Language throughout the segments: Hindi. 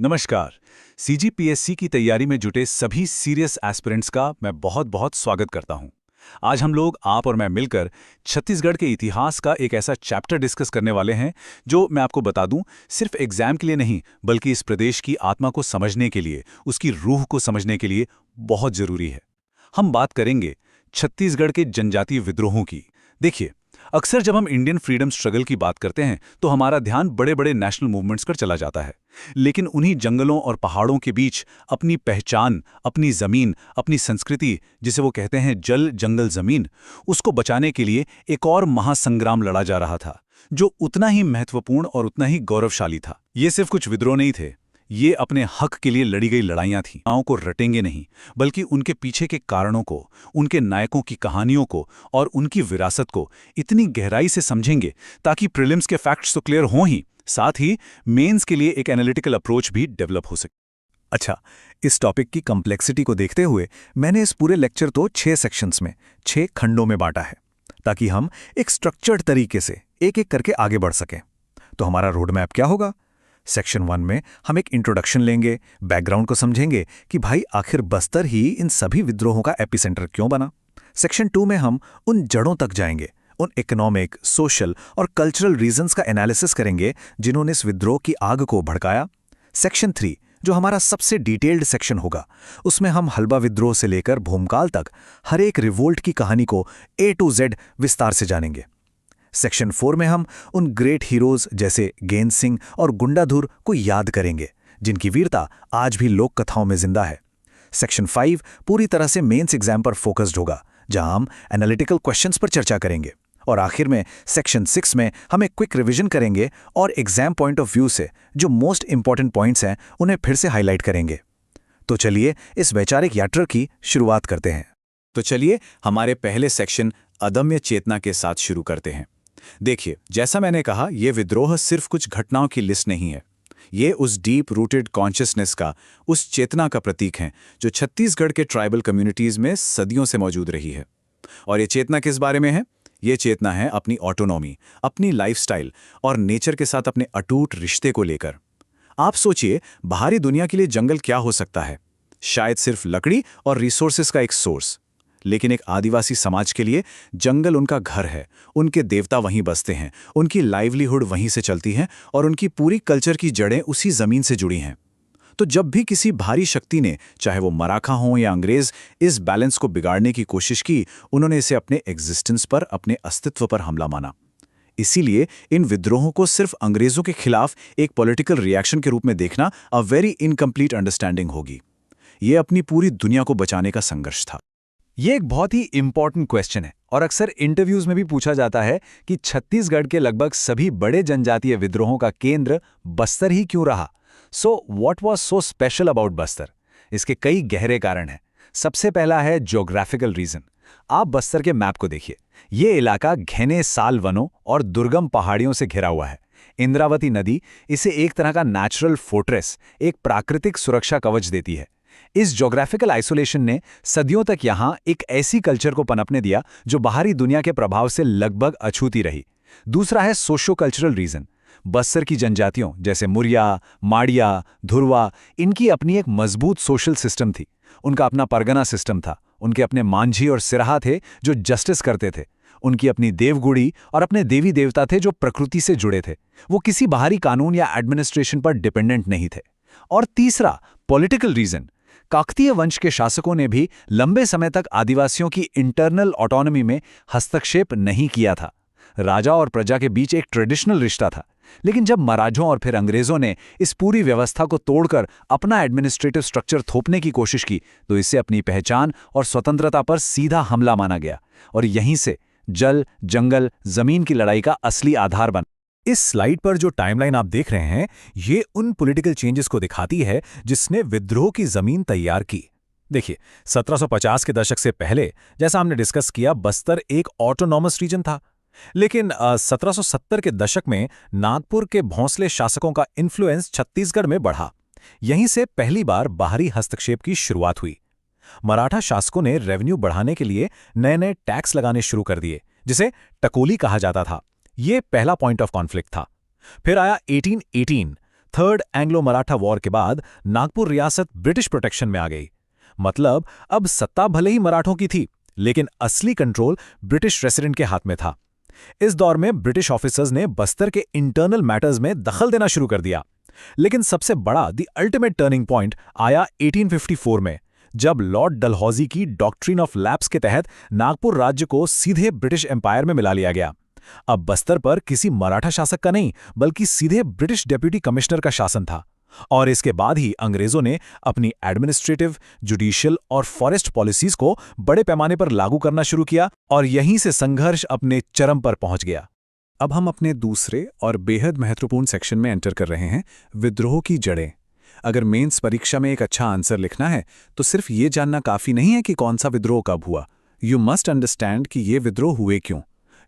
नमस्कार। सीजीपीएससी की तैयारी में जुटे सभी सीरियस एस्पिरेंट्स का मैं बहुत बहुत स्वागत करता हूं। आज हम लोग आप और मैं मिलकर छत्तीसगढ़ के इतिहास का एक ऐसा चैप्टर डिस्कस करने वाले हैं जो मैं आपको बता दूं, सिर्फ एग्जाम के लिए नहीं बल्कि इस प्रदेश की आत्मा को समझने के लिए, उसकी रूह को समझने के लिए बहुत जरूरी है। हम बात करेंगे छत्तीसगढ़ के जनजातीय विद्रोहों की। देखिए, अक्सर जब हम इंडियन फ्रीडम स्ट्रगल की बात करते हैं तो हमारा ध्यान बड़े बड़े नेशनल मूवमेंट्स पर चला जाता है। लेकिन उन्हीं जंगलों और पहाड़ों के बीच अपनी पहचान, अपनी जमीन, अपनी संस्कृति, जिसे वो कहते हैं जल जंगल जमीन, उसको बचाने के लिए एक और महासंग्राम लड़ा जा रहा था, जो उतना ही महत्वपूर्ण और उतना ही गौरवशाली था। ये सिर्फ कुछ विद्रोह नहीं थे, ये अपने हक के लिए लड़ी गई लड़ाइयां थीं। गांव को रटेंगे नहीं, बल्कि उनके पीछे के कारणों को, उनके नायकों की कहानियों को और उनकी विरासत को इतनी गहराई से समझेंगे ताकि प्रीलिम्स के फैक्ट्स तो क्लियर हों ही, साथ ही मेंस के लिए एक एनालिटिकल अप्रोच भी डेवलप हो सके। अच्छा, इस टॉपिक की कॉम्प्लेक्सिटी को देखते हुए मैंने इस पूरे लेक्चर को 6 सेक्शंस में, 6 खंडों में बांटा है, ताकि हम एक स्ट्रक्चर्ड तरीके से एक-एक करके आगे बढ़ सकें। तो हमारा रोड मैप क्या होगा? सेक्शन 1 में हम एक इंट्रोडक्शन लेंगे, बैकग्राउंड को समझेंगे कि भाई आखिर बस्तर ही इन सभी विद्रोहों का एपिसेंटर क्यों बना। सेक्शन 2 में हम उन जड़ों तक जाएंगे, उन इकोनॉमिक, सोशल और कल्चरल रीजंस का एनालिसिस करेंगे जिन्होंने इस विद्रोह की आग को भड़काया। सेक्शन 3, जो हमारा सबसे डिटेल्ड सेक्शन होगा, उसमें हम हल्बा विद्रोह से लेकर भूमकाल तक हर एक रिवोल्ट की कहानी को A to Z विस्तार से जानेंगे। सेक्शन 4 में हम उन ग्रेट हीरोज जैसे गेंद सिंह और गुंडाधुर को याद करेंगे, जिनकी वीरता आज भी लोक कथाओं में जिंदा है। सेक्शन 5 पूरी तरह से मेंस एग्जाम पर फोकस्ड होगा, जहां हम एनालिटिकल क्वेश्चंस पर चर्चा करेंगे। और आखिर में सेक्शन 6 में हम एक क्विक रिवीजन करेंगे और एग्जाम पॉइंट ऑफ व्यू से जो मोस्ट इंपॉर्टेंट पॉइंट्स हैं उन्हें फिर से हाईलाइट करेंगे। तो चलिए इस वैचारिक यात्रा की शुरुआत करते हैं। तो चलिए हमारे पहले सेक्शन अदम्य चेतना के साथ शुरू करते हैं। देखिए, जैसा मैंने कहा, यह विद्रोह सिर्फ कुछ घटनाओं की लिस्ट नहीं है। ये उस डीप रूटेड कॉन्शियसनेस का, उस चेतना का प्रतीक है जो छत्तीसगढ़ के ट्राइबल कम्युनिटीज में सदियों से मौजूद रही है। और ये चेतना किस बारे में है? ये चेतना है अपनी ऑटोनॉमी, अपनी लाइफस्टाइल और नेचर के साथ अपने अटूट रिश्ते को लेकर। आप सोचिए, बाहरी दुनिया के लिए जंगल क्या हो सकता है? शायद सिर्फ लकड़ी और रिसोर्सेस का एक सोर्स। लेकिन एक आदिवासी समाज के लिए जंगल उनका घर है, उनके देवता वहीं बसते हैं, उनकी लाइवलीहुड वहीं से चलती है और उनकी पूरी कल्चर की जड़ें उसी जमीन से जुड़ी हैं। तो जब भी किसी भारी शक्ति ने, चाहे वो मराठा हो या अंग्रेज, इस बैलेंस को बिगाड़ने की कोशिश की, उन्होंने इसे अपने एग्जिस्टेंस पर, अपने अस्तित्व पर हमला माना। इसीलिए इन विद्रोहों को सिर्फ अंग्रेजों के खिलाफ एक पॉलिटिकल रिएक्शन के रूप में देखना अ वेरी इनकम्प्लीट अंडरस्टैंडिंग होगी। ये अपनी पूरी दुनिया को बचाने का संघर्ष था। ये एक बहुत ही इंपॉर्टेंट क्वेश्चन है और अक्सर इंटरव्यूज में भी पूछा जाता है कि छत्तीसगढ़ के लगभग सभी बड़े जनजातीय विद्रोहों का केंद्र बस्तर ही क्यों रहा। So what was so special about Bastar? इसके कई गहरे कारण हैं। सबसे पहला है ज्योग्राफिकल रीजन। आप बस्तर के मैप को देखिए। ये इलाका घने साल वनों और दुर्गम पहाड़ियों से घिरा हुआ है। इंद्रावती नदी इसे एक तरह का नेचुरल फोर्ट्रेस, एक प्राकृतिक सुरक्षा कवच देती है। इस ज्योग्राफिकल आइसोलेशन ने सदियों तक यहां एक ऐसी कल्चर को पनपने दिया जो बाहरी दुनिया के प्रभाव से लगभग अछूती रही। दूसरा है सोशो कल्चरल रीजन। बस्तर की जनजातियों जैसे मुरिया, माड़िया, धुरवा, इनकी अपनी एक मजबूत सोशल सिस्टम थी। उनका अपना परगना सिस्टम था, उनके अपने मांझी और सिरहा थे जो जस्टिस करते थे। उनकी अपनी देवगुड़ी और अपने देवी देवता थे जो प्रकृति से जुड़े थे। वो किसी बाहरी कानून या एडमिनिस्ट्रेशन पर डिपेंडेंट नहीं थे। और तीसरा, पॉलिटिकल रीजन। काकतीय वंश के शासकों ने भी लंबे समय तक आदिवासियों की इंटरनल ऑटोनॉमी में हस्तक्षेप नहीं किया था। राजा और प्रजा के बीच एक ट्रेडिशनल रिश्ता था। लेकिन जब मराठों और फिर अंग्रेजों ने इस पूरी व्यवस्था को तोड़कर अपना एडमिनिस्ट्रेटिव स्ट्रक्चर थोपने की कोशिश की, तो इससे अपनी पहचान और स्वतंत्रता पर सीधा हमला माना गया और यहीं से जल, जंगल, जमीन की लड़ाई का असली आधार बना। इस स्लाइड पर जो टाइमलाइन आप देख रहे हैं, ये उन पॉलिटिकल चेंजेस को दिखाती है जिसने विद्रोह की जमीन तैयार की। देखिए, 1750 के दशक से पहले, जैसा हमने डिस्कस किया, बस्तर एक ऑटोनॉमस रीजन था। लेकिन 1770 के दशक में नागपुर के भोंसले शासकों का इन्फ्लुएंस छत्तीसगढ़ में बढ़ा। यहीं से पहली बार बाहरी हस्तक्षेप की शुरुआत हुई। मराठा शासकों ने रेवेन्यू बढ़ाने के लिए नए नए टैक्स लगाने शुरू कर दिए, जिसे टकोली कहा जाता था। ये पहला पॉइंट ऑफ कॉन्फ्लिक्ट था। फिर आया 1818, थर्ड एंग्लो मराठा वॉर के बाद नागपुर रियासत ब्रिटिश प्रोटेक्शन में आ गई। मतलब अब सत्ता भले ही मराठों की थी, लेकिन असली कंट्रोल ब्रिटिश रेसिडेंट के हाथ में था। इस दौर में ब्रिटिश ऑफिसर्स ने बस्तर के इंटरनल मैटर्स में दखल देना शुरू कर दिया। लेकिन सबसे बड़ा द अल्टीमेट टर्निंग पॉइंट आया 1854 में, जब लॉर्ड डलहौजी की डॉक्ट्रिन ऑफ लैप्स के तहत नागपुर राज्य को सीधे ब्रिटिश एम्पायर में मिला लिया गया। अब बस्तर पर किसी मराठा शासक का नहीं, बल्कि सीधे ब्रिटिश डेप्यूटी कमिश्नर का शासन था। और इसके बाद ही अंग्रेजों ने अपनी एडमिनिस्ट्रेटिव, जुडिशियल और फॉरेस्ट पॉलिसीज को बड़े पैमाने पर लागू करना शुरू किया, और यहीं से संघर्ष अपने चरम पर पहुंच गया। अब हम अपने दूसरे और बेहद महत्वपूर्ण सेक्शन में एंटर कर रहे हैं, विद्रोह की जड़ें। अगर मेंस परीक्षा में एक अच्छा आंसर लिखना है तो सिर्फ ये जानना काफी नहीं है कि कौन सा विद्रोह कब हुआ। यू मस्ट अंडरस्टैंड कि ये विद्रोह हुए क्यों।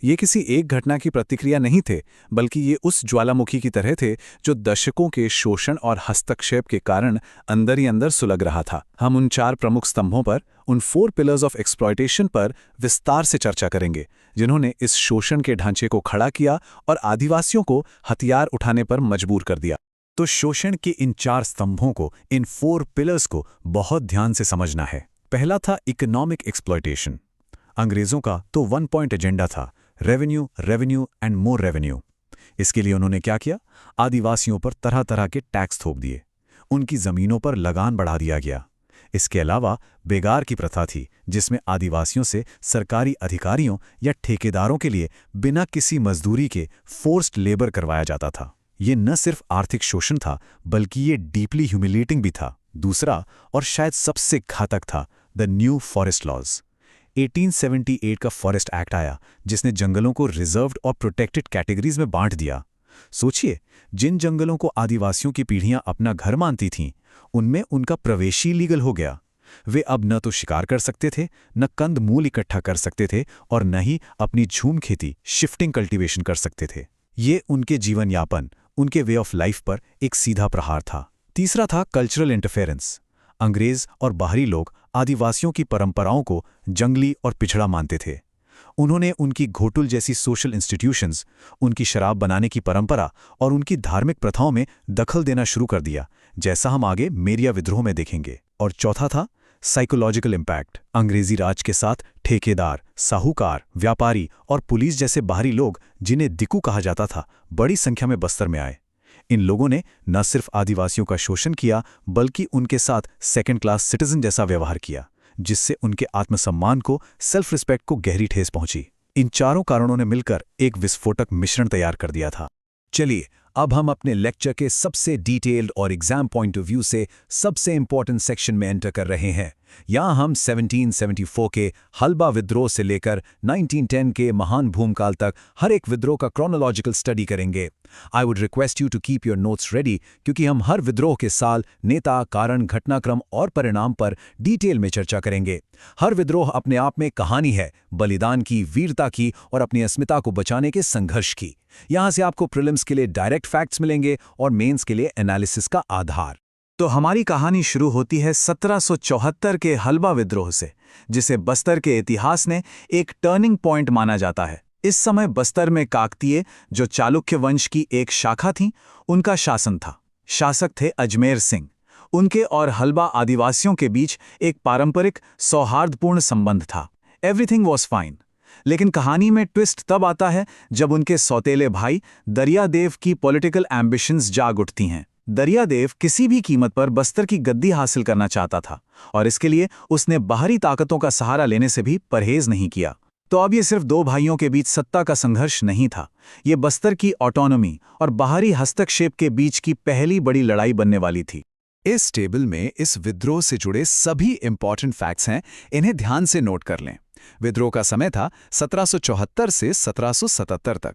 ये किसी एक घटना की प्रतिक्रिया नहीं थे, बल्कि ये उस ज्वालामुखी की तरह थे जो दशकों के शोषण और हस्तक्षेप के कारण अंदर ही अंदर सुलग रहा था। हम उन 4 प्रमुख स्तंभों पर, उन 4 पिलर्स ऑफ एक्सप्लॉयटेशन पर विस्तार से चर्चा करेंगे, जिन्होंने इस शोषण के ढांचे को खड़ा किया और आदिवासियों को हथियार उठाने पर मजबूर कर दिया। तो शोषण के इन 4 स्तंभों को, इन 4 पिलर्स को बहुत ध्यान से समझना है। पहला था इकोनॉमिक एक्सप्लॉयटेशन। अंग्रेजों का तो 1 पॉइंट एजेंडा था, revenue, revenue and more revenue. इसके लिए उन्होंने क्या किया? आदिवासियों पर तरह तरह के टैक्स थोप दिए, उनकी जमीनों पर लगान बढ़ा दिया गया। इसके अलावा बेगार की प्रथा थी, जिसमें आदिवासियों से सरकारी अधिकारियों या ठेकेदारों के लिए बिना किसी मजदूरी के फोर्स्ड लेबर करवाया जाता था। ये न सिर्फ आर्थिक शोषण था, बल्कि ये डीपली ह्यूमिलेटिंग भी था। दूसरा और शायद सबसे घातक था द न्यू फॉरेस्ट लॉज। 1878 का फॉरेस्ट एक्ट आया, जिसने जंगलों को रिजर्व्ड और प्रोटेक्टेड कैटेगरीज में बांट दिया। सोचिए, जिन जंगलों को आदिवासियों की पीढ़ियां अपना घर मानती थीं, उनमें उनका प्रवेश ही लीगल हो गया। वे अब न तो शिकार कर सकते थे, न कंद मूल इकट्ठा कर सकते थे, और न ही अपनी झूम खेती, शिफ्टिंग कल्टीवेशन कर सकते थे। ये उनके जीवन यापन, उनके वे ऑफ लाइफ पर एक सीधा प्रहार था। तीसरा था कल्चरल इंटरफेरेंस। अंग्रेज और बाहरी लोग आदिवासियों की परंपराओं को जंगली और पिछड़ा मानते थे। उन्होंने उनकी घोटुल जैसी सोशल इंस्टीट्यूशंस, उनकी शराब बनाने की परंपरा और उनकी धार्मिक प्रथाओं में दखल देना शुरू कर दिया, जैसा हम आगे मेरिया विद्रोह में देखेंगे। और चौथा था साइकोलॉजिकल इम्पैक्ट। अंग्रेजी राज के साथ ठेकेदार, साहूकार, व्यापारी और पुलिस जैसे बाहरी लोग, जिन्हें दिक्कू कहा जाता था, बड़ी संख्या में बस्तर में आए। इन लोगों ने न सिर्फ आदिवासियों का शोषण किया, बल्कि उनके साथ सेकंड क्लास सिटीजन जैसा व्यवहार किया, जिससे उनके आत्मसम्मान को, सेल्फ रिस्पेक्ट को गहरी ठेस पहुंची। इन चारों कारणों ने मिलकर एक विस्फोटक मिश्रण तैयार कर दिया था। चलिए, अब हम अपने लेक्चर के सबसे डिटेल्ड और एग्जाम पॉइंट ऑफ व्यू से सबसे इंपॉर्टेंट सेक्शन में एंटर कर रहे हैं। यहाँ हम 1774 के हल्बा विद्रोह से लेकर 1910 के महान भूमकाल तक हर एक विद्रोह का क्रोनोलॉजिकल स्टडी करेंगे। I would request you to keep your notes ready, क्योंकि हम हर विद्रोह के साल, नेता, कारण, घटनाक्रम और परिणाम पर डिटेल में चर्चा करेंगे। हर विद्रोह अपने आप में कहानी है, बलिदान की, वीरता की और अपनी अस्मिता को बचाने के संघर्ष की। यहाँ से आपको प्रीलिम्स के लिए डायरेक्ट फैक्ट्स मिलेंगे और मेंस के लिए एनालिसिस का आधार। तो हमारी कहानी शुरू होती है 1774 के हल्बा विद्रोह से, जिसे बस्तर के इतिहास ने एक टर्निंग पॉइंट माना जाता है। इस समय बस्तर में काकतीय, जो चालुक्य वंश की एक शाखा थी, उनका शासन था। शासक थे अजमेर सिंह। उनके और हल्बा आदिवासियों के बीच एक पारंपरिक सौहार्दपूर्ण संबंध था। Everything was fine. लेकिन कहानी में ट्विस्ट तब आता है जब उनके सौतेले भाई दरियादेव की पॉलिटिकल एम्बिशंस जाग उठती हैं। दरियादेव किसी भी कीमत पर बस्तर की गद्दी हासिल करना चाहता था, और इसके लिए उसने बाहरी ताकतों का सहारा लेने से भी परहेज नहीं किया। तो अब ये सिर्फ 2 भाइयों के बीच सत्ता का संघर्ष नहीं था, ये बस्तर की ऑटोनॉमी और बाहरी हस्तक्षेप के बीच की पहली बड़ी लड़ाई बनने वाली थी। इस टेबल में इस विद्रोह से जुड़े सभी इंपॉर्टेंट फैक्ट्स हैं, इन्हें ध्यान से नोट कर लें। विद्रोह का समय था 1774 से 1777 तक।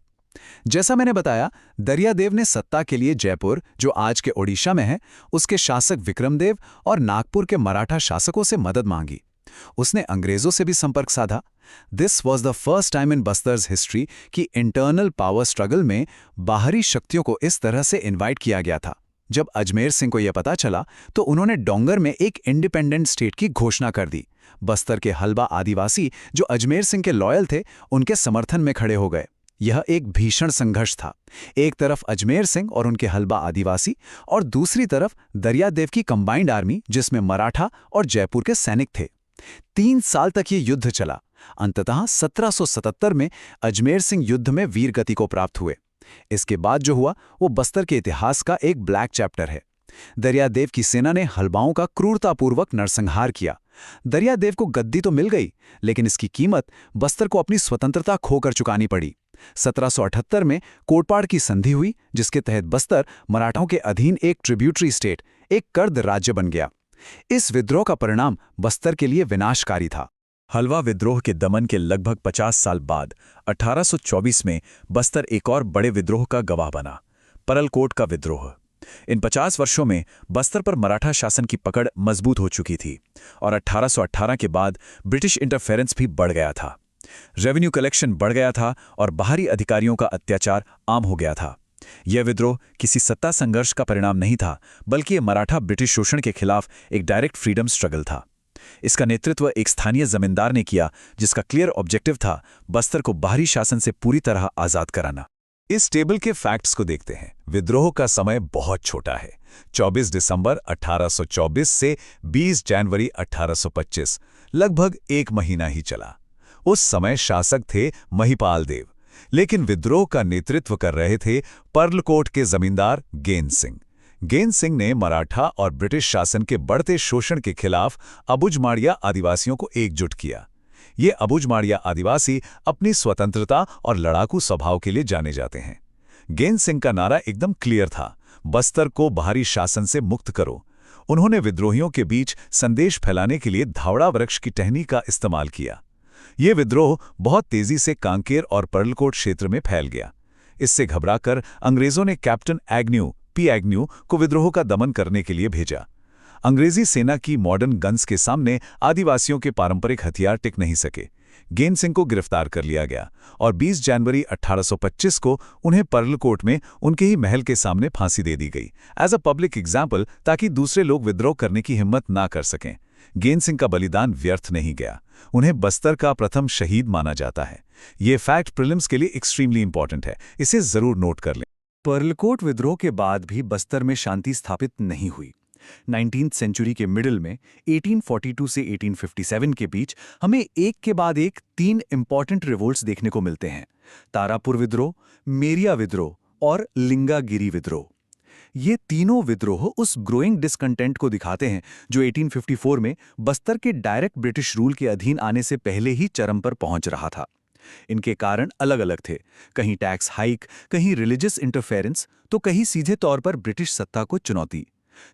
जैसा मैंने बताया, दरियादेव ने सत्ता के लिए जयपुर, जो आज के ओडिशा में है, उसके शासक विक्रमदेव और नागपुर के मराठा शासकों से मदद मांगी। उसने अंग्रेजों से भी संपर्क साधा। This was the first time in Bastar's history कि इंटरनल पावर स्ट्रगल में बाहरी शक्तियों को इस तरह से इन्वाइट किया गया था। जब अजमेर सिंह को यह पता चला, तो उन्होंने डोंगर में एक इंडिपेंडेंट स्टेट की घोषणा कर दी। बस्तर के हल्बा आदिवासी, जो अजमेर सिंह के लॉयल थे, उनके समर्थन में खड़े हो गए। यह एक भीषण संघर्ष था। एक तरफ अजमेर सिंह और उनके हलबा आदिवासी और दूसरी तरफ दरियादेव की कंबाइंड आर्मी जिसमें मराठा और जयपुर के सैनिक थे। 3 साल तक ये युद्ध चला। अंततः 1777 में अजमेर सिंह युद्ध में वीरगति को प्राप्त हुए। इसके बाद जो हुआ वो बस्तर के इतिहास का एक ब्लैक चैप्टर है। दरियादेव की सेना ने हलबाओं का क्रूरतापूर्वक नरसंहार किया। दरियादेव को गद्दी तो मिल गई, लेकिन इसकी कीमत बस्तर को अपनी स्वतंत्रता खोकर चुकानी पड़ी। 1778 में कोटपाड़ की संधि हुई, जिसके तहत बस्तर मराठाओं के अधीन एक ट्रिब्यूटरी स्टेट, एक कर्द राज्य बन गया। इस विद्रोह का परिणाम बस्तर के लिए विनाशकारी था। हलवा विद्रोह के दमन के लगभग 50 साल बाद 1824 में बस्तर एक और बड़े विद्रोह का गवाह बना, परलकोट का विद्रोह। इन 50 वर्षों में बस्तर पर मराठा शासन की पकड़ मजबूत हो चुकी थी और 1818 के बाद ब्रिटिश इंटरफेरेंस भी बढ़ गया था। रेवेन्यू कलेक्शन बढ़ गया था और बाहरी अधिकारियों का अत्याचार आम हो गया था। यह विद्रोह किसी सत्ता संघर्ष का परिणाम नहीं था, बल्कि यह मराठा ब्रिटिश शोषण के खिलाफ एक डायरेक्ट फ्रीडम स्ट्रगल था। इसका नेतृत्व एक स्थानीय जमींदार ने किया, जिसका क्लियर ऑब्जेक्टिव था बस्तर को बाहरी शासन से पूरी तरह आजाद कराना। इस टेबल के फैक्ट्स को देखते हैं। विद्रोह का समय बहुत छोटा है, 24 दिसंबर 1824 से 20 जनवरी 1825, लगभग 1 महीना ही चला। उस समय शासक थे महिपाल देव, लेकिन विद्रोह का नेतृत्व कर रहे थे पर्लकोट के जमींदार गेंद सिंह। गेंद सिंह ने मराठा और ब्रिटिश शासन के बढ़ते शोषण के खिलाफ अबुझमाड़िया आदिवासियों को एकजुट किया। ये अबुझमाड़िया आदिवासी अपनी स्वतंत्रता और लड़ाकू स्वभाव के लिए जाने जाते हैं। गेंद सिंह का नारा एकदम क्लियर था, बस्तर को बाहरी शासन से मुक्त करो। उन्होंने विद्रोहियों के बीच संदेश फैलाने के लिए धावड़ा वृक्ष की टहनी का इस्तेमाल किया। ये विद्रोह बहुत तेजी से कांकेर और पर्लकोट क्षेत्र में फैल गया। इससे घबराकर अंग्रेजों ने कैप्टन एग्न्यू को विद्रोह का दमन करने के लिए भेजा। अंग्रेजी सेना की मॉडर्न गन्स के सामने आदिवासियों के पारंपरिक हथियार टिक नहीं सके। गेंद सिंह को गिरफ्तार कर लिया गया और 20 जनवरी 1825 को उन्हें पर्लकोट में उनके ही महल के सामने फांसी दे दी गई, एज अ पब्लिक एग्जाम्पल, ताकि दूसरे लोग विद्रोह करने की हिम्मत ना कर सकें। गेंद सिंह का बलिदान व्यर्थ नहीं गया। उन्हें बस्तर का प्रथम शहीद माना जाता है। ये फैक्ट प्रीलिम्स के लिए एक्सट्रीमली इंपॉर्टेंट है, इसे जरूर नोट कर लें। पर्लकोट विद्रोह के बाद भी बस्तर में शांति स्थापित नहीं हुई। 19th सेंचुरी के मिडिल में 1842 से 1857 के बीच हमें एक के बाद एक 3 इंपॉर्टेंट रिवोल्ट्स देखने को मिलते हैं: तारापुर विद्रोह, मेरिया विद्रोह और लिंगागिरी विद्रोह। ये तीनों विद्रोह उस ग्रोइंग डिसकंटेंट को दिखाते हैं जो 1854 में बस्तर के डायरेक्ट ब्रिटिश रूल के अधीन आने से पहले ही चरम पर पहुंच रहा था। इनके कारण अलग अलग थे, कहीं टैक्स हाइक, कहीं रिलीजियस इंटरफेरेंस, तो कहीं सीधे तौर पर ब्रिटिश सत्ता को चुनौती।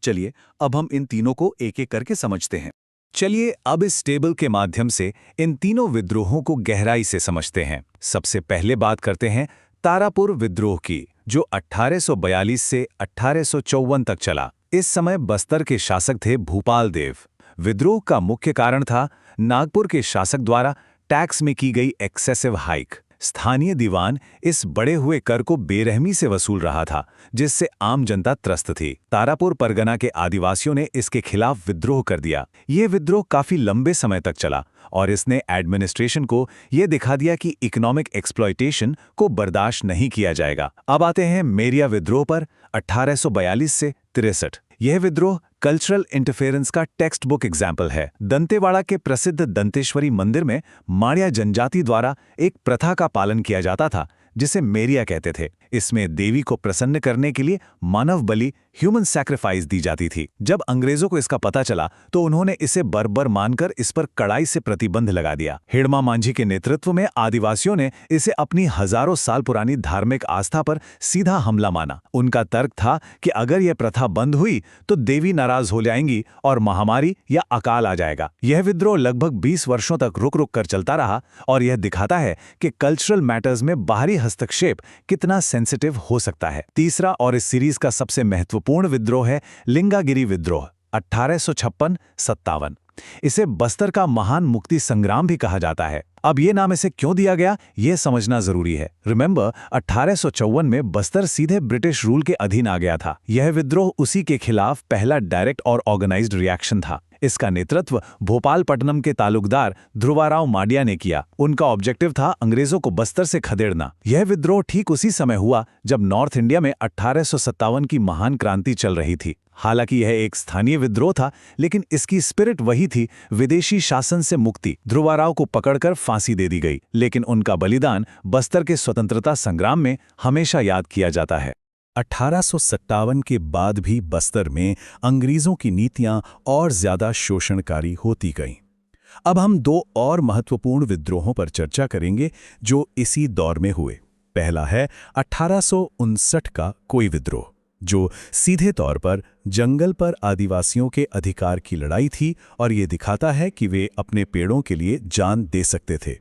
चलिए अब हम इन तीनों को एक एक करके समझते हैं। चलिए अब इस टेबल के माध्यम से इन तीनों विद्रोहों को गहराई से समझते हैं। सबसे पहले बात करते हैं तारापुर विद्रोह की, जो 1842 से 1854 तक चला। इस समय बस्तर के शासक थे भूपाल देव। विद्रोह का मुख्य कारण था नागपुर के शासक द्वारा टैक्स में की गई एक्सेसिव हाइक। स्थानीय दीवान इस बढ़े हुए कर को बेरहमी से वसूल रहा था, जिससे आम जनता त्रस्त थी। तारापुर परगना के आदिवासियों ने इसके खिलाफ विद्रोह कर दिया। ये विद्रोह काफी लंबे समय तक चला और इसने एडमिनिस्ट्रेशन को यह दिखा दिया कि इकोनॉमिक एक्सप्लॉयटेशन को बर्दाश्त नहीं किया जाएगा। अब आते हैं मेरिया विद्रोह पर 1842 से 63। यह विद्रोह कल्चरल इंटरफेरेंस का टेक्स्ट बुक एग्जाम्पल है। दंतेवाड़ा के प्रसिद्ध दंतेश्वरी मंदिर में माड़िया जनजाति द्वारा एक प्रथा का पालन किया जाता था, जिसे मेरिया कहते थे। इसमें देवी को प्रसन्न करने के लिए मानव बलि, ह्यूमन सैक्रिफाइस दी जाती थी। जब अंग्रेजों को इसका पता चला तो उन्होंने इसे बर्बर मानकर इस पर कड़ाई से प्रतिबंध लगा दिया। हिड़मा मांझी के नेतृत्व में आदिवासियों ने इसे अपनी हजारों साल पुरानी धार्मिक आस्था पर सीधा हमला माना। उनका तर्क था कि अगर यह प्रथा बंद हुई तो देवी नाराज हो जाएंगी और महामारी या अकाल आ जाएगा। यह विद्रोह लगभग 20 वर्षों तक रुक रुक कर चलता रहा और यह दिखाता है कि कल्चरल मैटर्स में बाहरी हस्तक्षेप कितना सेंसिटिव हो सकता है। तीसरा और इस सीरीज का सबसे महत्वपूर्ण विद्रोह है लिंगागिरी विद्रोह 1856-57। इसे बस्तर का महान मुक्ति संग्राम भी कहा जाता है। अब ये नाम इसे क्यों दिया गया, यह समझना जरूरी है। रिमेंबर, 1854 में बस्तर सीधे ब्रिटिश रूल के अधीन आ गया था। यह विद्रोह उसी के खिलाफ पहला डायरेक्ट और ऑर्गेनाइज्ड रिएक्शन था। इसका नेतृत्व भोपालपट्टनम के तालुकदार ध्रुवाराव माडिया ने किया। उनका ऑब्जेक्टिव था अंग्रेजों को बस्तर से खदेड़ना। यह विद्रोह ठीक उसी समय हुआ जब नॉर्थ इंडिया में 1857 की महान क्रांति चल रही थी। हालांकि यह एक स्थानीय विद्रोह था, लेकिन इसकी स्पिरिट वही थी, विदेशी शासन से मुक्ति। ध्रुवाराव को पकड़कर फांसी दे दी गई, लेकिन उनका बलिदान बस्तर के स्वतंत्रता संग्राम में हमेशा याद किया जाता है। 1857 के बाद भी बस्तर में अंग्रेजों की नीतियां और ज्यादा शोषणकारी होती गईं। अब हम दो और महत्वपूर्ण विद्रोहों पर चर्चा करेंगे जो इसी दौर में हुए। पहला है 1859 का कोई विद्रोह, जो सीधे तौर पर जंगल पर आदिवासियों के अधिकार की लड़ाई थी और ये दिखाता है कि वे अपने पेड़ों के लिए जान दे सकते थे।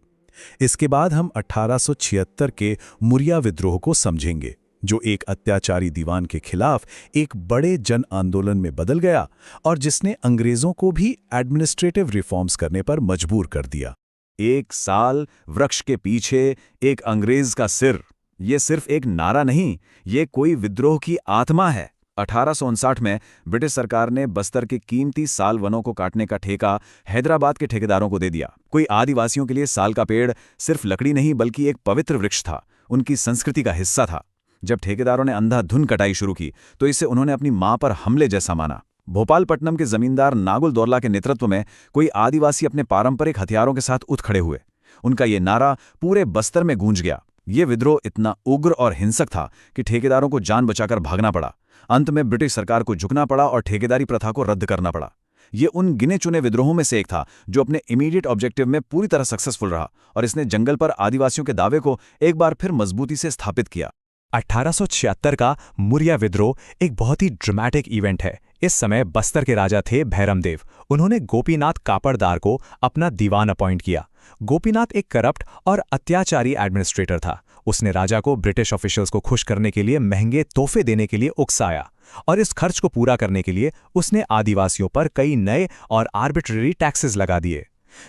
इसके बाद हम 1876 के मुरिया विद्रोह को समझेंगे, जो एक अत्याचारी दीवान के खिलाफ एक बड़े जन आंदोलन में बदल गया और जिसने अंग्रेजों को भी एडमिनिस्ट्रेटिव रिफॉर्म्स करने पर मजबूर कर दिया। 1 साल वृक्ष के पीछे एक अंग्रेज का सिर, ये सिर्फ एक नारा नहीं, ये कोई विद्रोह की आत्मा है। 1859 में ब्रिटिश सरकार ने बस्तर के कीमती साल वनों को काटने का ठेका हैदराबाद के ठेकेदारों को दे दिया। कोई आदिवासियों के लिए साल का पेड़ सिर्फ लकड़ी नहीं बल्कि एक पवित्र वृक्ष था, उनकी संस्कृति का हिस्सा था। जब ठेकेदारों ने अंधाधुन कटाई शुरू की तो इसे उन्होंने अपनी मां पर हमले जैसा माना। भोपालपट्टनम के जमींदार नागुल दौरला के नेतृत्व में कोई आदिवासी अपने पारंपरिक हथियारों के साथ उठ खड़े हुए। उनका ये नारा पूरे बस्तर में गूंज गया। ये विद्रोह इतना उग्र और हिंसक था कि ठेकेदारों को जान बचाकर भागना पड़ा। अंत में ब्रिटिश सरकार को झुकना पड़ा और ठेकेदारी प्रथा को रद्द करना पड़ा। ये उन गिने चुने विद्रोहों में से एक था जो अपने इमीडिएट ऑब्जेक्टिव में पूरी तरह सक्सेसफुल रहा और इसने जंगल पर आदिवासियों के दावे को एक बार फिर मजबूती से स्थापित किया। 1876 का मुरिया विद्रोह एक बहुत ही ड्रामेटिक इवेंट है। इस समय बस्तर के राजा थे भैरमदेव। उन्होंने गोपीनाथ कापड़दार को अपना दीवान अपॉइंट किया। गोपीनाथ एक करप्ट और अत्याचारी एडमिनिस्ट्रेटर था। उसने राजा को ब्रिटिश ऑफिशियल्स को खुश करने के लिए महंगे तोहफे देने के लिए उकसाया और इस खर्च को पूरा करने के लिए उसने आदिवासियों पर कई नए और आर्बिट्रेरी टैक्सेस लगा दिए।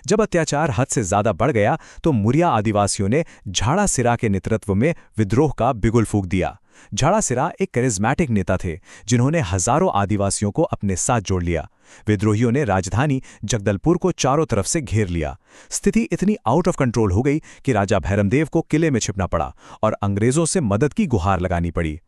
जब अत्याचार हद से ज्यादा बढ़ गया तो मुरिया आदिवासियों ने झाड़ा सिरा के नेतृत्व में विद्रोह का बिगुल फूंक दिया। झाड़ा सिरा एक करिश्मेटिक नेता थे जिन्होंने हजारों आदिवासियों को अपने साथ जोड़ लिया। विद्रोहियों ने राजधानी जगदलपुर को चारों तरफ से घेर लिया। स्थिति इतनी आउट ऑफ कंट्रोल हो गई कि राजा भैरमदेव को किले में छिपना पड़ा और अंग्रेजों से मदद की गुहार लगानी पड़ी।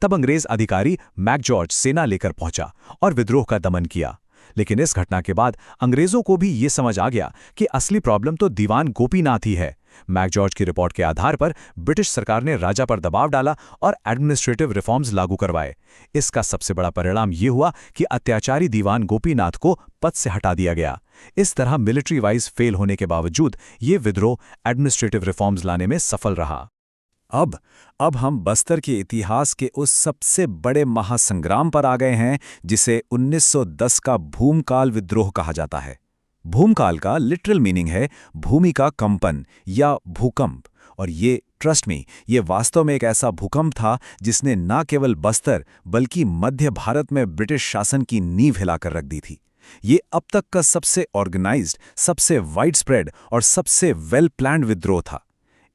तब अंग्रेज अधिकारी मैकजॉर्ज सेना लेकर पहुंचा और विद्रोह का दमन किया। लेकिन इस घटना के बाद अंग्रेजों को भी ये समझ आ गया कि असली प्रॉब्लम तो दीवान गोपीनाथ ही है। मैकजॉर्ज की रिपोर्ट के आधार पर ब्रिटिश सरकार ने राजा पर दबाव डाला और एडमिनिस्ट्रेटिव रिफॉर्म्स लागू करवाए। इसका सबसे बड़ा परिणाम ये हुआ कि अत्याचारी दीवान गोपीनाथ को पद से हटा दिया गया। इस तरह मिलिट्री वाइज फेल होने के बावजूद ये विद्रोह एडमिनिस्ट्रेटिव रिफॉर्म्स लाने में सफल रहा। अब हम बस्तर के इतिहास के उस सबसे बड़े महासंग्राम पर आ गए हैं जिसे 1910 का भूमकाल विद्रोह कहा जाता है। भूमकाल का लिटरल मीनिंग है भूमि का कंपन या भूकंप, और ये ट्रस्ट मी, ये वास्तव में एक ऐसा भूकंप था जिसने न केवल बस्तर बल्कि मध्य भारत में ब्रिटिश शासन की नींव हिलाकर रख दी थी। ये अब तक का सबसे ऑर्गेनाइज्ड, सबसे वाइड स्प्रेड और सबसे वेल प्लान्ड विद्रोह था।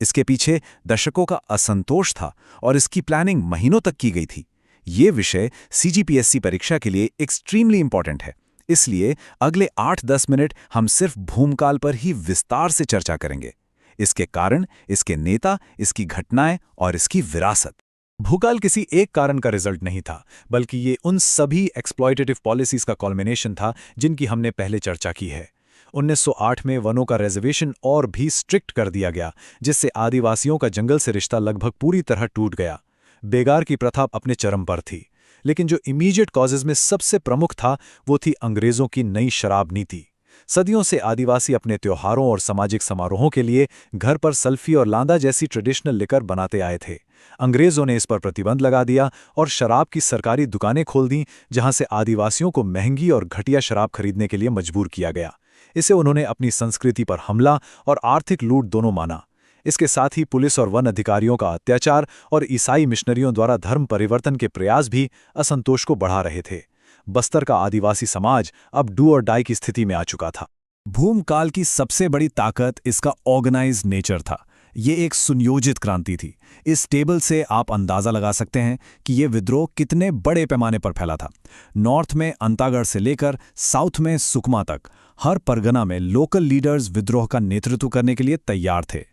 इसके पीछे दशकों का असंतोष था और इसकी प्लानिंग महीनों तक की गई थी। ये विषय सीजीपीएससी परीक्षा के लिए एक्सट्रीमली इंपॉर्टेंट है, इसलिए अगले 8-10 मिनट हम सिर्फ भूमकाल पर ही विस्तार से चर्चा करेंगे। इसके कारण, इसके नेता, इसकी घटनाएं और इसकी विरासत। भूकाल किसी एक कारण का रिजल्ट नहीं था, बल्कि ये उन सभी एक्सप्लॉयटेटिव पॉलिसीज का कॉल्मिनेशन था जिनकी हमने पहले चर्चा की है। 1908 में वनों का रिजर्वेशन और भी स्ट्रिक्ट कर दिया गया, जिससे आदिवासियों का जंगल से रिश्ता लगभग पूरी तरह टूट गया। बेगार की प्रथा अपने चरम पर थी, लेकिन जो इमीडिएट कॉजेज में सबसे प्रमुख था वो थी अंग्रेजों की नई शराब नीति। सदियों से आदिवासी अपने त्योहारों और सामाजिक समारोहों के लिए घर पर सल्फी और लांदा जैसी ट्रेडिशनल लिकर बनाते आए थे। अंग्रेजों ने इस पर प्रतिबंध लगा दिया और शराब की सरकारी दुकानें खोल दी, जहां से आदिवासियों को महंगी और घटिया शराब खरीदने के लिए मजबूर किया गया। इसे उन्होंने अपनी संस्कृति पर हमला और आर्थिक लूट दोनों माना। इसके साथ ही पुलिस और वन अधिकारियों का अत्याचार और ईसाई मिशनरियों द्वारा धर्म परिवर्तन के प्रयास भी असंतोष को बढ़ा रहे थे। बस्तर का आदिवासी समाज अब डू और डाई की स्थिति में आ चुका था। भूमकाल की सबसे बड़ी ताकत इसका ऑर्गेनाइज्ड नेचर था। ये एक सुनियोजित क्रांति थी। इस टेबल से आप अंदाजा लगा सकते हैं कि ये विद्रोह कितने बड़े पैमाने पर फैला था। नॉर्थ में अंतागढ़ से लेकर साउथ में सुकमा तक हर परगना में लोकल लीडर्स विद्रोह का नेतृत्व करने के लिए तैयार थे।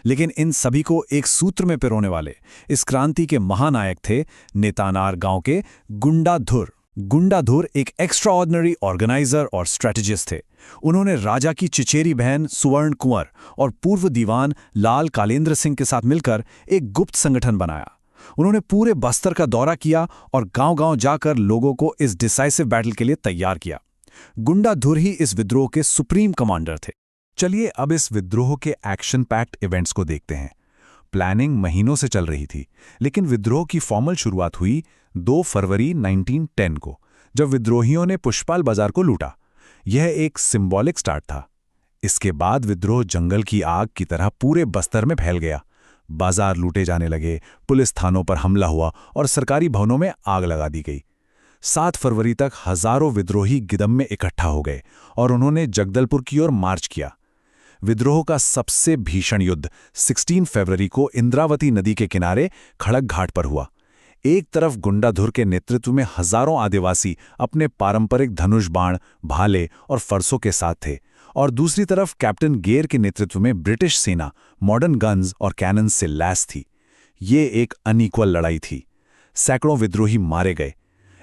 लेकिन इन सभी को एक सूत्र में पिरोने वाले इस क्रांति के महानायक थे नेतानार गांव के गुंडाधुर। गुंडाधुर एक एक्स्ट्राऑर्डिनरी ऑर्गेनाइजर और स्ट्रेटेजिस्ट थे। उन्होंने राजा की चिचेरी बहन सुवर्ण कुंवर और पूर्व दीवान लाल कालेंद्र सिंह के साथ मिलकर एक गुप्त संगठन बनाया। उन्होंने पूरे बस्तर का दौरा किया और गांव-गांव जाकर लोगों को इस डिसाइसिव बैटल के लिए तैयार किया। गुंडाधुर ही इस विद्रोह के सुप्रीम कमांडर थे। चलिए अब इस विद्रोह के एक्शन पैक्ड इवेंट्स को देखते हैं। प्लानिंग महीनों से चल रही थी, लेकिन विद्रोह की फॉर्मल शुरुआत हुई 2 फरवरी 1910 को, जब विद्रोहियों ने पुष्पाल बाजार को लूटा। यह एक सिंबॉलिक स्टार्ट था। इसके बाद विद्रोह जंगल की आग की तरह पूरे बस्तर में फैल गया। बाजार लूटे जाने लगे, पुलिस थानों पर हमला हुआ और सरकारी भवनों में आग लगा दी गई। 7 फरवरी तक हजारों विद्रोही गिदम में इकट्ठा हो गए और उन्होंने जगदलपुर की ओर मार्च किया। विद्रोह का सबसे भीषण युद्ध 16 फरवरी को इंद्रावती नदी के किनारे खड़क घाट पर हुआ। एक तरफ गुंडाधुर के नेतृत्व में हजारों आदिवासी अपने पारंपरिक धनुष बाण, भाले और फरसों के साथ थे, और दूसरी तरफ कैप्टन गेर के नेतृत्व में ब्रिटिश सेना मॉडर्न गन्स और कैनन्स से लैस थी। ये एक अनइक्वल लड़ाई थी। सैकड़ों विद्रोही मारे गए।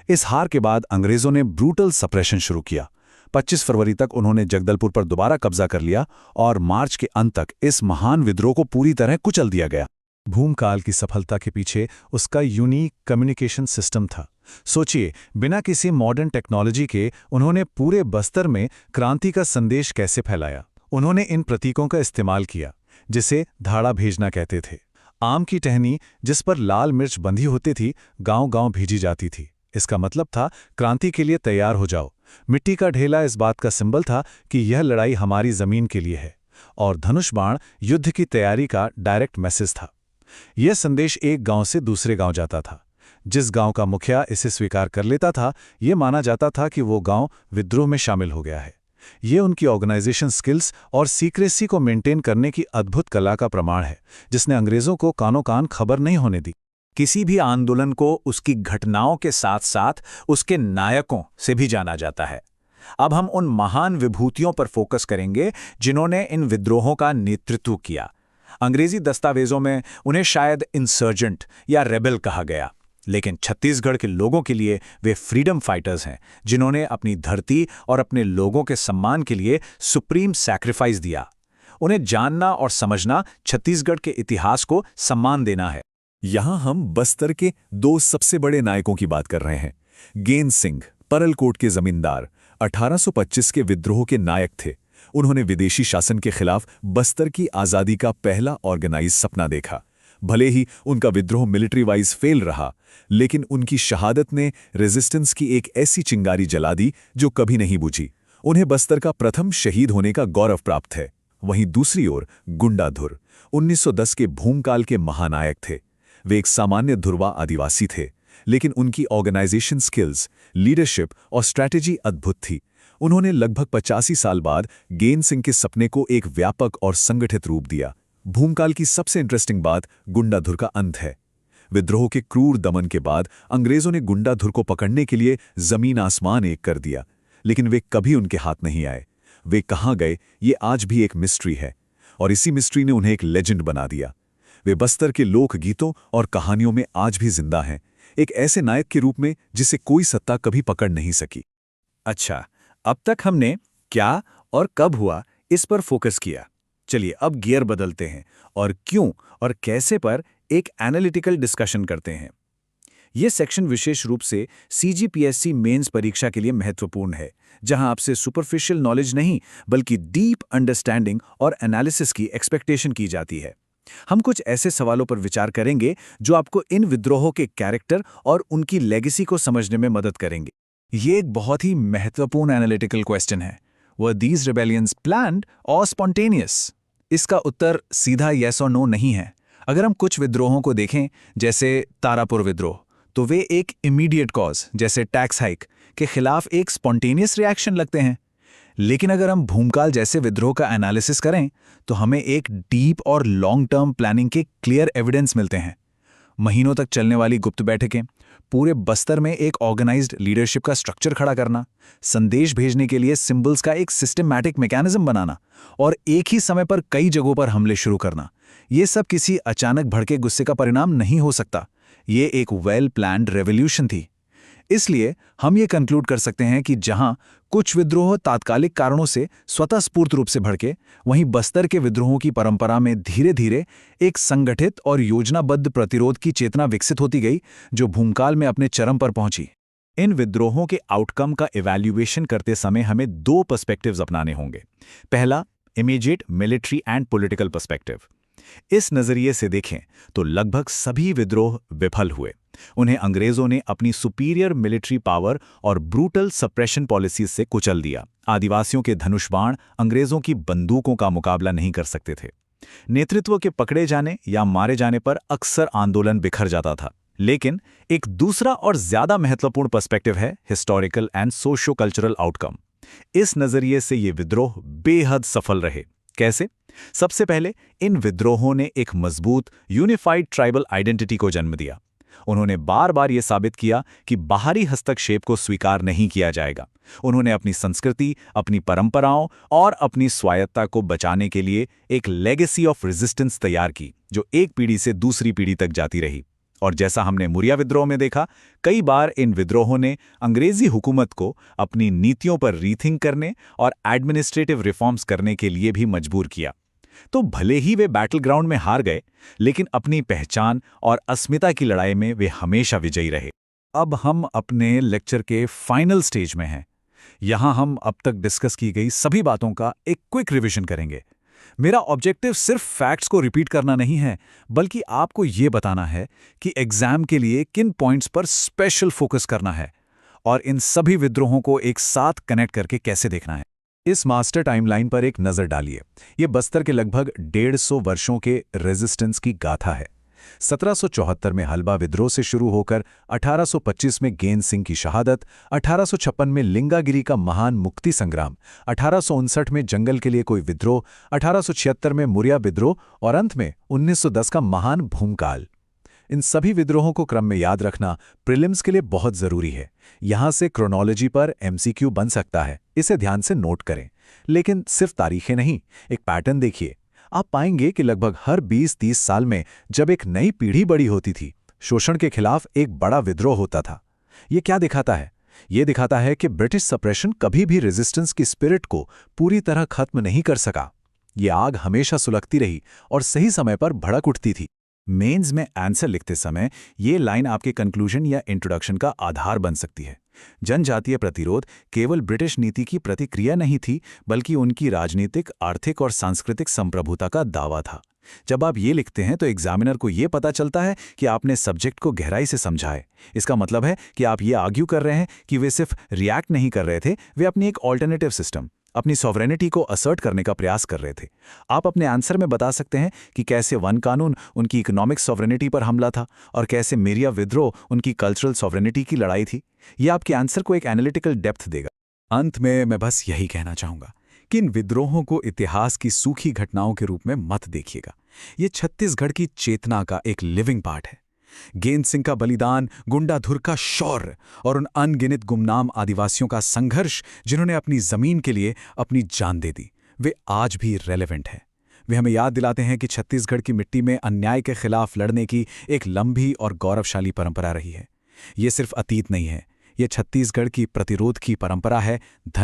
इस हार के बाद अंग्रेजों ने ब्रूटल सप्रेशन शुरू किया। 25 फरवरी तक उन्होंने जगदलपुर पर दोबारा कब्जा कर लिया और मार्च के अंत तक इस महान विद्रोह को पूरी तरह कुचल दिया गया। भूमकाल की सफलता के पीछे उसका यूनिक कम्युनिकेशन सिस्टम था। सोचिए, बिना किसी मॉडर्न टेक्नोलॉजी के उन्होंने पूरे बस्तर में क्रांति का संदेश कैसे फैलाया। उन्होंने इन प्रतीकों का इस्तेमाल किया, जिसे धाड़ा भेजना कहते थे। आम की टहनी जिस पर लाल मिर्च बंधी होती थी, गांव-गांव भेजी जाती थी। इसका मतलब था क्रांति के लिए तैयार हो जाओ। मिट्टी का ढेला इस बात का सिंबल था कि यह लड़ाई हमारी जमीन के लिए है, और धनुष बाण युद्ध की तैयारी का डायरेक्ट मैसेज था। यह संदेश एक गांव से दूसरे गांव जाता था। जिस गांव का मुखिया इसे स्वीकार कर लेता था, यह माना जाता था कि वो गांव विद्रोह में शामिल हो गया है। ये उनकी ऑर्गेनाइजेशन स्किल्स और सीक्रेसी को मेंटेन करने की अद्भुत कला का प्रमाण है, जिसने अंग्रेजों को कानों कान खबर नहीं होने दी। किसी भी आंदोलन को उसकी घटनाओं के साथ साथ उसके नायकों से भी जाना जाता है। अब हम उन महान विभूतियों पर फोकस करेंगे जिन्होंने इन विद्रोहों का नेतृत्व किया। अंग्रेजी दस्तावेजों में उन्हें शायद इंसर्जेंट या रेबेल कहा गया, लेकिन छत्तीसगढ़ के लोगों के लिए वे फ्रीडम फाइटर्स हैं, जिन्होंने अपनी धरती और अपने लोगों के सम्मान के लिए सुप्रीम सैक्रिफाइस दिया। उन्हें जानना और समझना छत्तीसगढ़ के इतिहास को सम्मान देना है। यहां हम बस्तर के 2 सबसे बड़े नायकों की बात कर रहे हैं। गेंद सिंह, परलकोट के जमींदार, 1825 के विद्रोह के नायक थे। उन्होंने विदेशी शासन के खिलाफ बस्तर की आज़ादी का पहला ऑर्गेनाइज सपना देखा। भले ही उनका विद्रोह मिलिट्री वाइज फेल रहा, लेकिन उनकी शहादत ने रेजिस्टेंस की एक ऐसी चिंगारी जला दी जो कभी नहीं बुझी। उन्हें बस्तर का प्रथम शहीद होने का गौरव प्राप्त है। वहीं दूसरी ओर गुंडाधुर 1910 के भूमकाल के महानायक थे। वे एक सामान्य धुरवा आदिवासी थे, लेकिन उनकी ऑर्गेनाइजेशन स्किल्स, लीडरशिप और स्ट्रैटेजी अद्भुत थी। उन्होंने लगभग 85 साल बाद गेंद सिंह के सपने को एक व्यापक और संगठित रूप दिया। भूमकाल की सबसे इंटरेस्टिंग बात गुंडाधुर का अंत है। विद्रोह के क्रूर दमन के बाद अंग्रेजों ने गुंडाधुर को पकड़ने के लिए जमीन आसमान एक कर दिया, लेकिन वे कभी उनके हाथ नहीं आए। वे कहाँ गए, ये आज भी एक मिस्ट्री है, और इसी मिस्ट्री ने उन्हें एक लेजेंड बना दिया। वे बस्तर के लोक गीतों और कहानियों में आज भी जिंदा हैं, एक ऐसे नायक के रूप में जिसे कोई सत्ता कभी पकड़ नहीं सकी। अच्छा, अब तक हमने क्या और कब हुआ इस पर फोकस किया। चलिए अब गियर बदलते हैं और क्यों और कैसे पर एक एनालिटिकल डिस्कशन करते हैं। यह सेक्शन विशेष रूप से CGPSC मेंस परीक्षा के लिए महत्वपूर्ण है, जहां आपसे सुपरफिशियल नॉलेज नहीं बल्कि डीप अंडरस्टैंडिंग और एनालिसिस की एक्सपेक्टेशन की जाती है। हम कुछ ऐसे सवालों पर विचार करेंगे जो आपको इन विद्रोहों के कैरेक्टर और उनकी लेगेसी को समझने में मदद करेंगे। ये एक बहुत ही महत्वपूर्ण एनालिटिकल क्वेश्चन है। वर दीज रिबेलियंस प्लान्ड और स्पॉन्टेनियस? इसका उत्तर सीधा येस और नो नहीं है। अगर हम कुछ विद्रोहों को देखें, जैसे तारापुर विद्रोह, तो वे एक इमीडिएट कॉज जैसे टैक्स हाइक के खिलाफ एक स्पॉन्टेनियस रिएक्शन लगते हैं। लेकिन अगर हम भूमकाल जैसे विद्रोह का एनालिसिस करें तो हमें एक डीप और लॉन्ग टर्म प्लानिंग के क्लियर एविडेंस मिलते हैं। महीनों तक चलने वाली गुप्त बैठकें, पूरे बस्तर में एक ऑर्गेनाइज्ड लीडरशिप का स्ट्रक्चर खड़ा करना, संदेश भेजने के लिए सिंबल्स का एक सिस्टमैटिक मैकेनिज्म बनाना और एक ही समय पर कई जगहों पर हमले शुरू करना, ये सब किसी अचानक भड़के गुस्से का परिणाम नहीं हो सकता। ये एक वेल प्लान्ड रेवोल्यूशन थी। इसलिए हम ये कंक्लूड कर सकते हैं कि जहां कुछ विद्रोह तात्कालिक कारणों से स्वतः स्फूर्त रूप से भड़के, वहीं बस्तर के विद्रोहों की परंपरा में धीरे धीरे एक संगठित और योजनाबद्ध प्रतिरोध की चेतना विकसित होती गई, जो भूमकाल में अपने चरम पर पहुंची। इन विद्रोहों के आउटकम का इवैल्यूएशन करते समय हमें दो पर्सपेक्टिव्स अपनाने होंगे। पहला, immediate military and political perspective. इस नजरिए से देखें तो लगभग सभी विद्रोह विफल हुए। उन्हें अंग्रेजों ने अपनी सुपीरियर मिलिट्री पावर और ब्रूटल सप्रेशन पॉलिसीज से कुचल दिया। आदिवासियों के धनुष बाण अंग्रेजों की बंदूकों का मुकाबला नहीं कर सकते थे। नेतृत्व के पकड़े जाने या मारे जाने पर अक्सर आंदोलन बिखर जाता था। लेकिन एक दूसरा और ज्यादा महत्वपूर्ण पर्सपेक्टिव है historical and socio cultural outcome. इस नजरिए से ये विद्रोह बेहद सफल रहे। कैसे? सबसे पहले, इन विद्रोहों ने एक मजबूत यूनिफाइड ट्राइबल आइडेंटिटी को जन्म दिया। उन्होंने बार बार यह साबित किया कि बाहरी हस्तक्षेप को स्वीकार नहीं किया जाएगा। उन्होंने अपनी संस्कृति, अपनी परंपराओं और अपनी स्वायत्ता को बचाने के लिए एक लेगेसी ऑफ रेजिस्टेंस तैयार की, जो एक पीढ़ी से दूसरी पीढ़ी तक जाती रही। और जैसा हमने मुरिया विद्रोह में देखा, कई बार इन विद्रोहों ने अंग्रेजी हुकूमत को अपनी नीतियों पर रीथिंक करने और एडमिनिस्ट्रेटिव रिफॉर्म्स करने के लिए भी मजबूर किया। तो भले ही वे बैटल ग्राउंड में हार गए, लेकिन अपनी पहचान और अस्मिता की लड़ाई में वे हमेशा विजयी रहे। अब हम अपने लेक्चर के फाइनल स्टेज में हैं। यहां हम अब तक डिस्कस की गई सभी बातों का एक क्विक रिवीजन करेंगे। मेरा ऑब्जेक्टिव सिर्फ फैक्ट्स को रिपीट करना नहीं है, बल्कि आपको ये बताना है कि एग्जाम के लिए किन पॉइंट्स पर स्पेशल फोकस करना है और इन सभी विद्रोहों को एक साथ कनेक्ट करके कैसे देखना है। इस मास्टर टाइमलाइन पर एक नज़र डालिए। ये बस्तर के लगभग 150 वर्षों के रेजिस्टेंस की गाथा है। 1774 में हलबा विद्रोह से शुरू होकर 1825 में गेंद सिंह की शहादत, 1856 में लिंगागिरी का महान मुक्ति संग्राम, 1859 में जंगल के लिए कोई विद्रोह, 1876 में मुरिया विद्रोह और अंत में 1910 का महान भूमकाल। इन सभी विद्रोहों को क्रम में याद रखना प्रीलिम्स के लिए बहुत जरूरी है। यहां से क्रोनोलॉजी पर एमसीक्यू बन सकता है, इसे ध्यान से नोट करें। लेकिन सिर्फ तारीखें नहीं, एक पैटर्न देखिए। आप पाएंगे कि लगभग हर 20-30 साल में जब एक नई पीढ़ी बड़ी होती थी, शोषण के खिलाफ एक बड़ा विद्रोह होता था। ये क्या दिखाता है? ये दिखाता है कि ब्रिटिश सप्रेशन कभी भी रेजिस्टेंस की स्पिरिट को पूरी तरह खत्म नहीं कर सका। ये आग हमेशा सुलगती रही और सही समय पर भड़क उठती थी। मेंस में आंसर लिखते समय ये लाइन आपके कंक्लूजन या इंट्रोडक्शन का आधार बन सकती है। जनजातीय प्रतिरोध केवल ब्रिटिश नीति की प्रतिक्रिया नहीं थी, बल्कि उनकी राजनीतिक, आर्थिक और सांस्कृतिक संप्रभुता का दावा था। जब आप ये लिखते हैं तो एग्जामिनर को ये पता चलता है कि आपने सब्जेक्ट को गहराई से समझा है। इसका मतलब है कि आप ये आर्ग्यू कर रहे हैं कि वे सिर्फ रिएक्ट नहीं कर रहे थे, वे अपनी एक ऑल्टरनेटिव सिस्टम, अपनी सॉवरेनिटी को असर्ट करने का प्रयास कर रहे थे। आप अपने आंसर में बता सकते हैं कि कैसे वन कानून उनकी इकोनॉमिक सॉवरेनिटी पर हमला था और कैसे मेरिया विद्रोह उनकी कल्चरल सॉवरेनिटी की लड़ाई थी। यह आपके आंसर को एक एनालिटिकल डेप्थ देगा। अंत में मैं बस यही कहना चाहूंगा कि इन विद्रोहों को इतिहास की सूखी घटनाओं के रूप में मत देखिएगा। ये छत्तीसगढ़ की चेतना का एक लिविंग पार्ट है। गेंद सिंह का बलिदान, गुंडाधुर का शौर्य और उन अनगिनत गुमनाम आदिवासियों का संघर्ष जिन्होंने अपनी जमीन के लिए अपनी जान दे दी, वे आज भी रेलेवेंट हैं। वे हमें याद दिलाते हैं कि छत्तीसगढ़ की मिट्टी में अन्याय के खिलाफ लड़ने की एक लंबी और गौरवशाली परंपरा रही है। ये सिर्फ अतीत नहीं है, ये छत्तीसगढ़ की प्रतिरोध की परंपरा है।